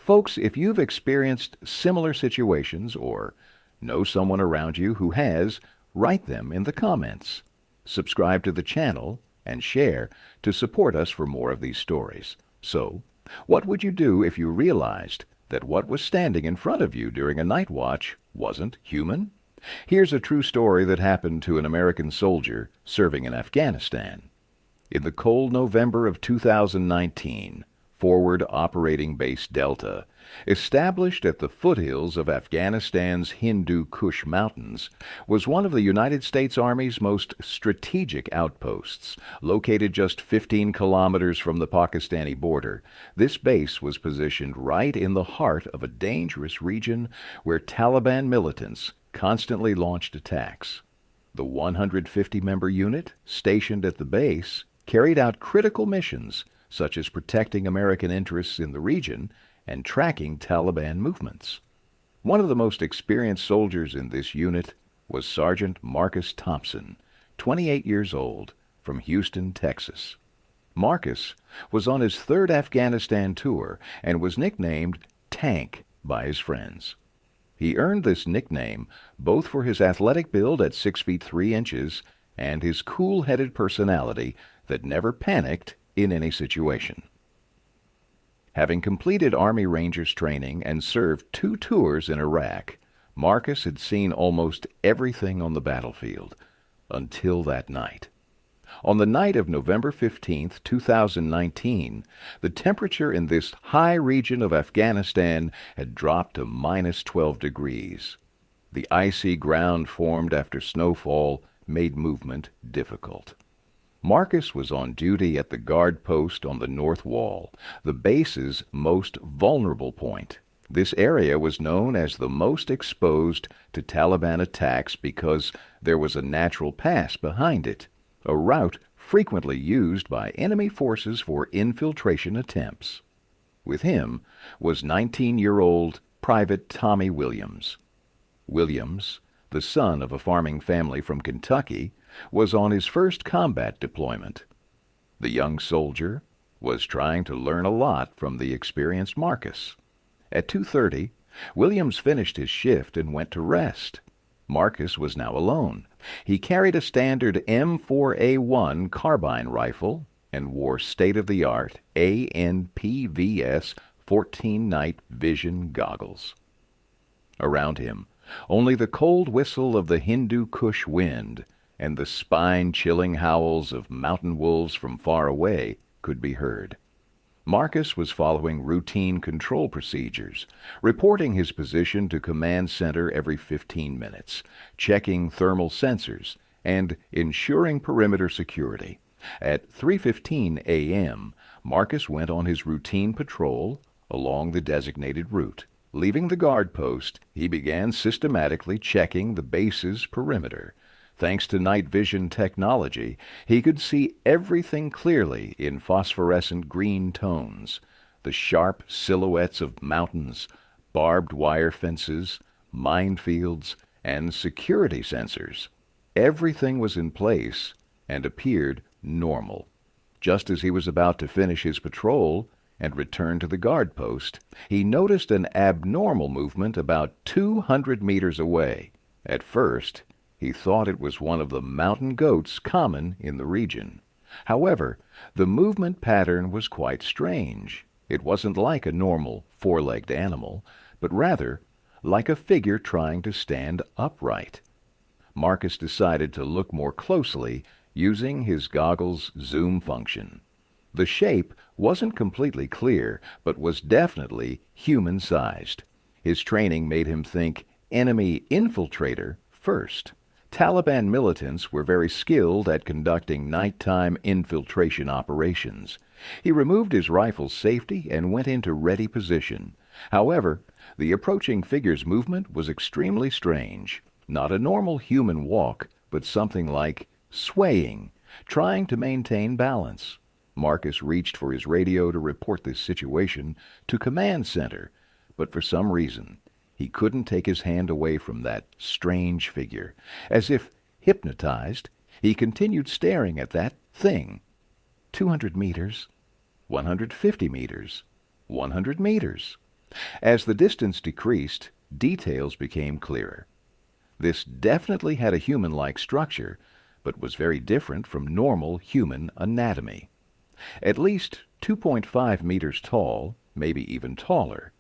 Folks, if you've experienced similar situations or know someone around you who has, write them in the comments. Subscribe to the channel and share to support us for more of these stories. So, what would you do if you realized that what was standing in front of you during a night watch wasn't human? Here's a true story that happened to an American soldier serving in Afghanistan. In the cold November of 2019, Forward Operating Base Delta, established at the foothills of Afghanistan's Hindu Kush Mountains, was one of the United States Army's most strategic outposts. Located just 15 kilometers from the Pakistani border, this base was positioned right in the heart of a dangerous region where Taliban militants constantly launched attacks. The 150-member unit stationed at the base carried out critical missions such as protecting American interests in the region and tracking Taliban movements. One of the most experienced soldiers in this unit was Sergeant Marcus Thompson, 28 years old, from Houston, Texas. Marcus was on his third Afghanistan tour and was nicknamed Tank by his friends. He earned this nickname both for his athletic build at 6 feet 3 inches and his cool-headed personality that never panicked in any situation. Having completed Army Rangers training and served 2 tours in Iraq, Marcus had seen almost everything on the battlefield until that night. On the night of November 15, 2019, the temperature in this high region of Afghanistan had dropped to minus 12 degrees. The icy ground formed after snowfall made movement difficult. Marcus was on duty at the guard post on the north wall, the base's most vulnerable point. This area was known as the most exposed to Taliban attacks because there was a natural pass behind it, a route frequently used by enemy forces for infiltration attempts. With him was 19-year-old Private Tommy Williams. Williams, the son of a farming family from Kentucky, was on his first combat deployment. The young soldier was trying to learn a lot from the experienced Marcus. At 2:30, Williams finished his shift and went to rest. Marcus was now alone. He carried a standard M4A1 carbine rifle and wore state-of-the-art ANPVS 14 night vision goggles. Around him, only the cold whistle of the Hindu Kush wind and the spine-chilling howls of mountain wolves from far away could be heard. Marcus was following routine control procedures, reporting his position to Command Center every 15 minutes, checking thermal sensors, and ensuring perimeter security. At 3:15 a.m., Marcus went on his routine patrol along the designated route. Leaving the guard post, he began systematically checking the base's perimeter. Thanks to night vision technology, he could see everything clearly in phosphorescent green tones. The sharp silhouettes of mountains, barbed wire fences, minefields, and security sensors. Everything was in place and appeared normal. Just as he was about to finish his patrol and return to the guard post, he noticed an abnormal movement about 200 meters away. At first, he thought it was one of the mountain goats common in the region. However, the movement pattern was quite strange. It wasn't like a normal four-legged animal, but rather like a figure trying to stand upright. Marcus decided to look more closely using his goggles' zoom function. The shape wasn't completely clear, but was definitely human-sized. His training made him think enemy infiltrator first. Taliban militants were very skilled at conducting nighttime infiltration operations. He removed his rifle's safety and went into ready position. However, the approaching figure's movement was extremely strange. Not a normal human walk, but something like swaying, trying to maintain balance. Marcus reached for his radio to report this situation to Command Center, but for some reason, he couldn't take his hand away from that strange figure. As if hypnotized, he continued staring at that thing. 200 meters, 150 meters, 100 meters. As the distance decreased, details became clearer. This definitely had a human-like structure, but was very different from normal human anatomy. At least 2.5 meters tall, maybe even taller.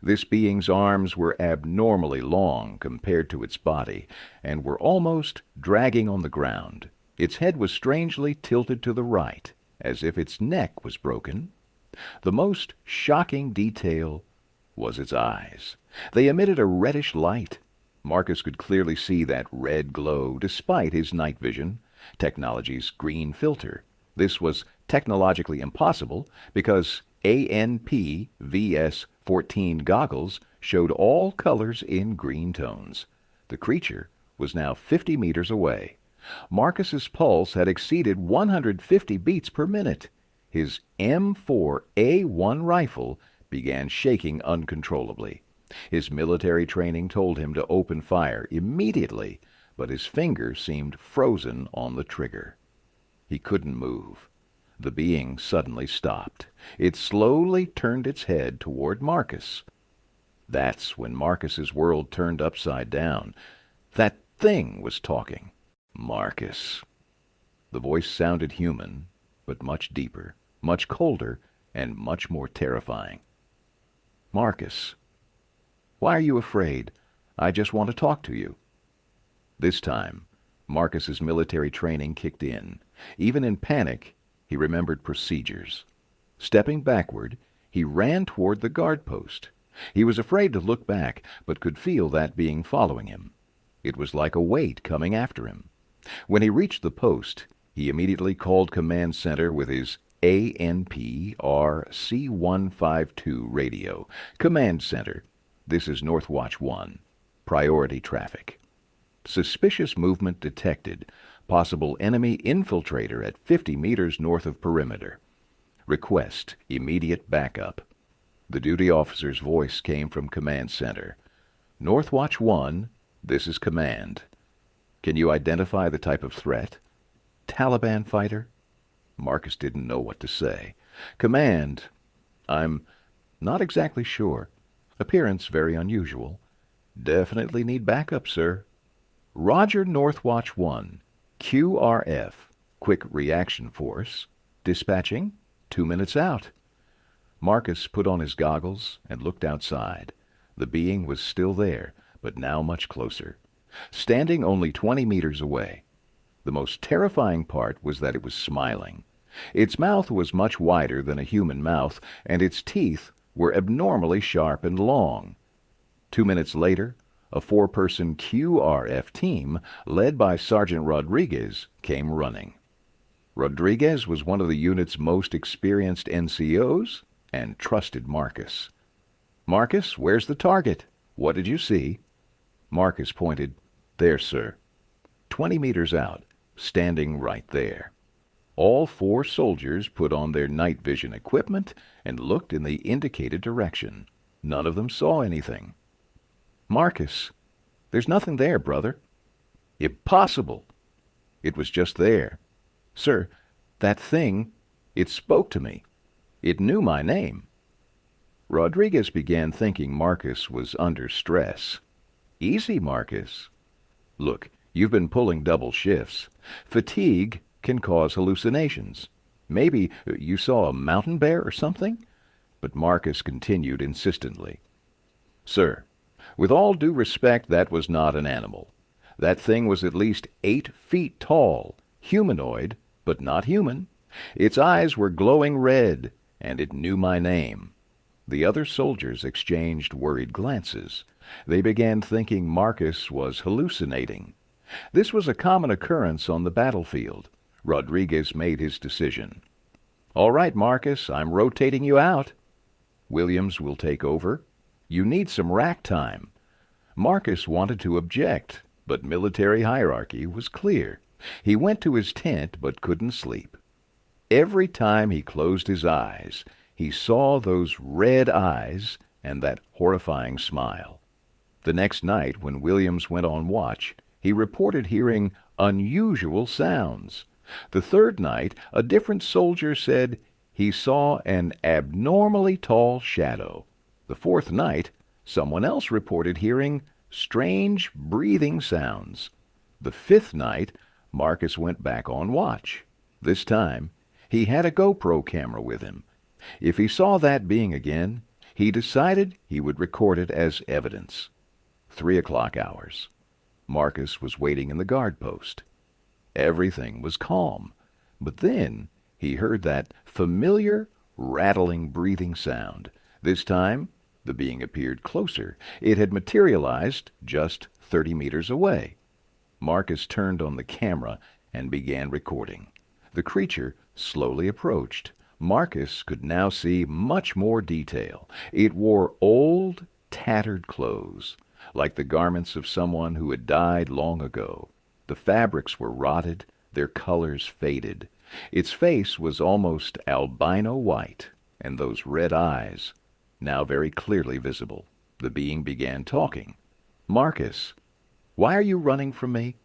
This being's arms were abnormally long compared to its body, and were almost dragging on the ground. Its head was strangely tilted to the right, as if its neck was broken. The most shocking detail was its eyes. They emitted a reddish light. Marcus could clearly see that red glow despite his night vision, technology's green filter. This was technologically impossible because ANP-VS-14 goggles showed all colors in green tones. The creature was now 50 meters away. Marcus's pulse had exceeded 150 beats per minute. His M4A1 rifle began shaking uncontrollably. His military training told him to open fire immediately, but his finger seemed frozen on the trigger. He couldn't move. The being suddenly stopped. It slowly turned its head toward Marcus. That's when Marcus's world turned upside down. That thing was talking. Marcus. The voice sounded human, but much deeper, much colder, and much more terrifying. Marcus. Why are you afraid? I just want to talk to you. This time, Marcus's military training kicked in. Even in panic, he remembered procedures. Stepping backward, he ran toward the guard post. He was afraid to look back, but could feel that being following him. It was like a weight coming after him. When he reached the post, he immediately called command center with his ANPRC152 radio. Command center. This is Northwatch 1. Priority traffic. Suspicious movement detected. Possible enemy infiltrator at 50 meters north of perimeter. Request immediate backup. The duty officer's voice came from command center. Northwatch 1, this is command. Can you identify the type of threat? Taliban fighter? Marcus didn't know what to say. Command, I'm not exactly sure. Appearance very unusual. Definitely need backup, sir. Roger, Northwatch 1. QRF, Quick Reaction Force. Dispatching, 2 minutes out. Marcus put on his goggles and looked outside. The being was still there, but now much closer. Standing only 20 meters away. The most terrifying part was that it was smiling. Its mouth was much wider than a human mouth, and its teeth were abnormally sharp and long. 2 minutes later, a 4-person QRF team, led by Sergeant Rodriguez, came running. Rodriguez was one of the unit's most experienced NCOs and trusted Marcus. Marcus, where's the target? What did you see? Marcus pointed. There, sir. 20 meters out, standing right there. All 4 soldiers put on their night vision equipment and looked in the indicated direction. None of them saw anything. Marcus, there's nothing there, brother. Impossible. It was just there. Sir, that thing, it spoke to me. It knew my name. Rodriguez began thinking Marcus was under stress. Easy, Marcus. Look, you've been pulling double shifts. Fatigue can cause hallucinations. Maybe you saw a mountain bear or something? But Marcus continued insistently. Sir, with all due respect, that was not an animal. That thing was at least 8 feet tall, humanoid, but not human. Its eyes were glowing red, and it knew my name. The other soldiers exchanged worried glances. They began thinking Marcus was hallucinating. This was a common occurrence on the battlefield. Rodriguez made his decision. All right, Marcus, I'm rotating you out. Williams will take over. You need some rack time. Marcus wanted to object, but military hierarchy was clear. He went to his tent but couldn't sleep. Every time he closed his eyes, he saw those red eyes and that horrifying smile. The next night, when Williams went on watch, he reported hearing unusual sounds. The third night, a different soldier said he saw an abnormally tall shadow. The fourth night, someone else reported hearing strange breathing sounds. The fifth night, Marcus went back on watch. This time, he had a GoPro camera with him. If he saw that being again, he decided he would record it as evidence. 3 o'clock hours. Marcus was waiting in the guard post. Everything was calm, but then he heard that familiar, rattling breathing sound. This time, the being appeared closer. It had materialized just 30 meters away. Marcus turned on the camera and began recording. The creature slowly approached. Marcus could now see much more detail. It wore old, tattered clothes, like the garments of someone who had died long ago. The fabrics were rotted, their colors faded. Its face was almost albino white, and those red eyes, now very clearly visible. The being began talking. "Marcus, why are you running from me?"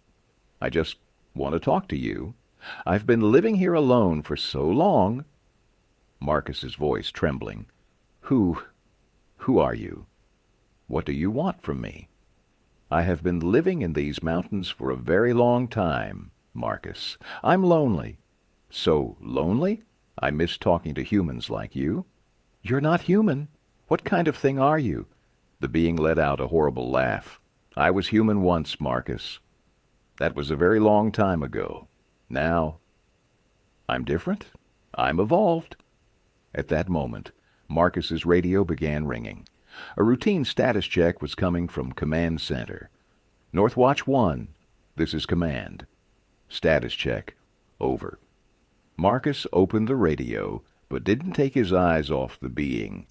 "I just want to talk to you. I've been living here alone for so long." Marcus's voice trembling. Who are you? What do you want from me?" "I have been living in these mountains for a very long time, Marcus. I'm lonely." "So lonely? I miss talking to humans like you." "You're not human. What kind of thing are you?" The being let out a horrible laugh. "I was human once, Marcus. That was a very long time ago. Now, I'm different. I'm evolved." At that moment, Marcus's radio began ringing. A routine status check was coming from Command Center. "North Watch 1, this is Command." "Status check. Over." Marcus opened the radio, but didn't take his eyes off the being.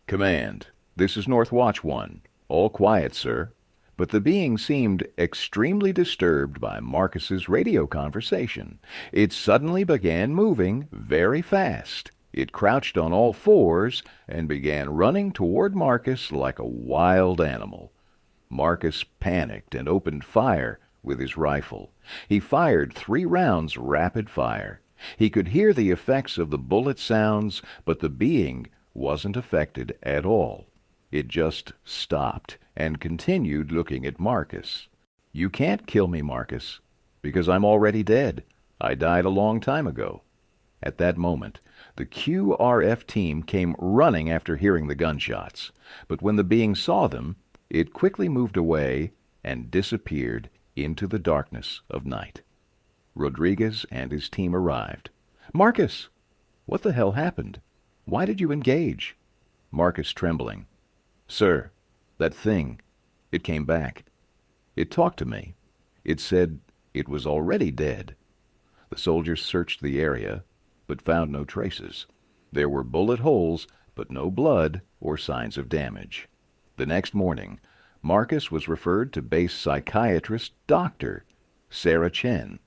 "Command, this is North Watch 1. All quiet, sir." But the being seemed extremely disturbed by Marcus's radio conversation. It suddenly began moving very fast. It crouched on all fours and began running toward Marcus like a wild animal. Marcus panicked and opened fire with his rifle. He fired 3 rounds rapid fire. He could hear the effects of the bullet sounds, but the being wasn't affected at all. It just stopped and continued looking at Marcus. "You can't kill me, Marcus, because I'm already dead. I died a long time ago." At that moment, the QRF team came running after hearing the gunshots, but when the being saw them, it quickly moved away and disappeared into the darkness of night. Rodriguez and his team arrived. "Marcus, what the hell happened? Why did you engage?" Marcus trembling. "Sir, that thing, it came back. It talked to me. It said it was already dead." The soldiers searched the area, but found no traces. There were bullet holes, but no blood or signs of damage. The next morning, Marcus was referred to base psychiatrist Dr. Sarah Chen.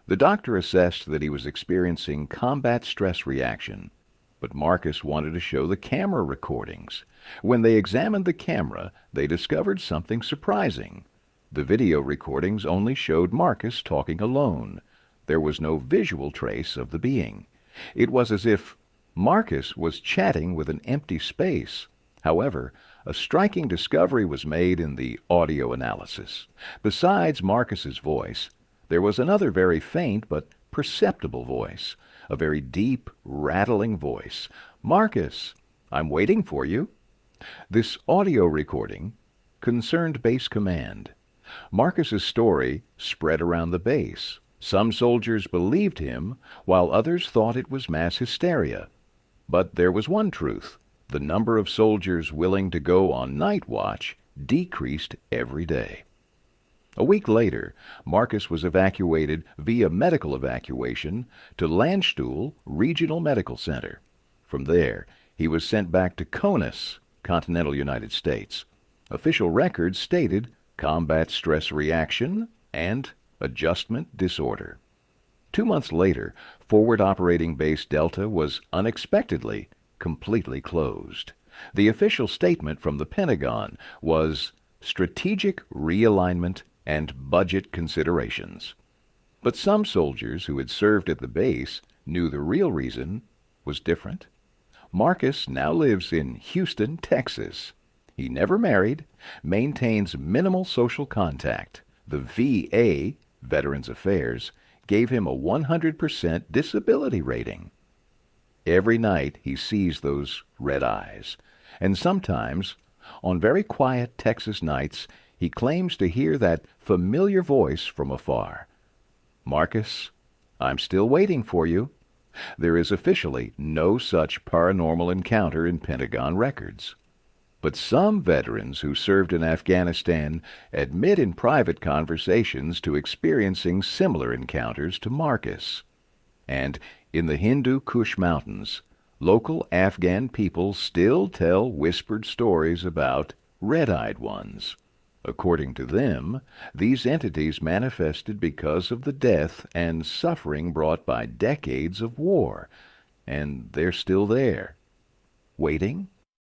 The doctor assessed that he was experiencing combat stress reaction, but Marcus wanted to show the camera recordings. When they examined the camera, they discovered something surprising. The video recordings only showed Marcus talking alone. There was no visual trace of the being. It was as if Marcus was chatting with an empty space. However, a striking discovery was made in the audio analysis. Besides Marcus's voice, there was another very faint but perceptible voice, a very deep, rattling voice. "Marcus, I'm waiting for you." This audio recording concerned base command. Marcus's story spread around the base. Some soldiers believed him, while others thought it was mass hysteria. But there was one truth. The number of soldiers willing to go on night watch decreased every day. A week later, Marcus was evacuated via medical evacuation to Landstuhl Regional Medical Center. From there, he was sent back to Conus, continental United States. Official records stated combat stress reaction and adjustment disorder. 2 months later, Forward Operating Base Delta was unexpectedly completely closed. The official statement from the Pentagon was strategic realignment and budget considerations. But some soldiers who had served at the base knew the real reason was different. Marcus now lives in Houston, Texas. He never married, maintains minimal social contact. The VA, Veterans Affairs, gave him a 100% disability rating. Every night he sees those red eyes, and sometimes, on very quiet Texas nights, he claims to hear that familiar voice from afar. Marcus, I'm still waiting for you. There is officially no such paranormal encounter in Pentagon records. But some veterans who served in Afghanistan admit in private conversations to experiencing similar encounters to Marcus. And in the Hindu Kush Mountains, local Afghan people still tell whispered stories about red-eyed ones. According to them, these entities manifested because of the death and suffering brought by decades of war, and they're still there, waiting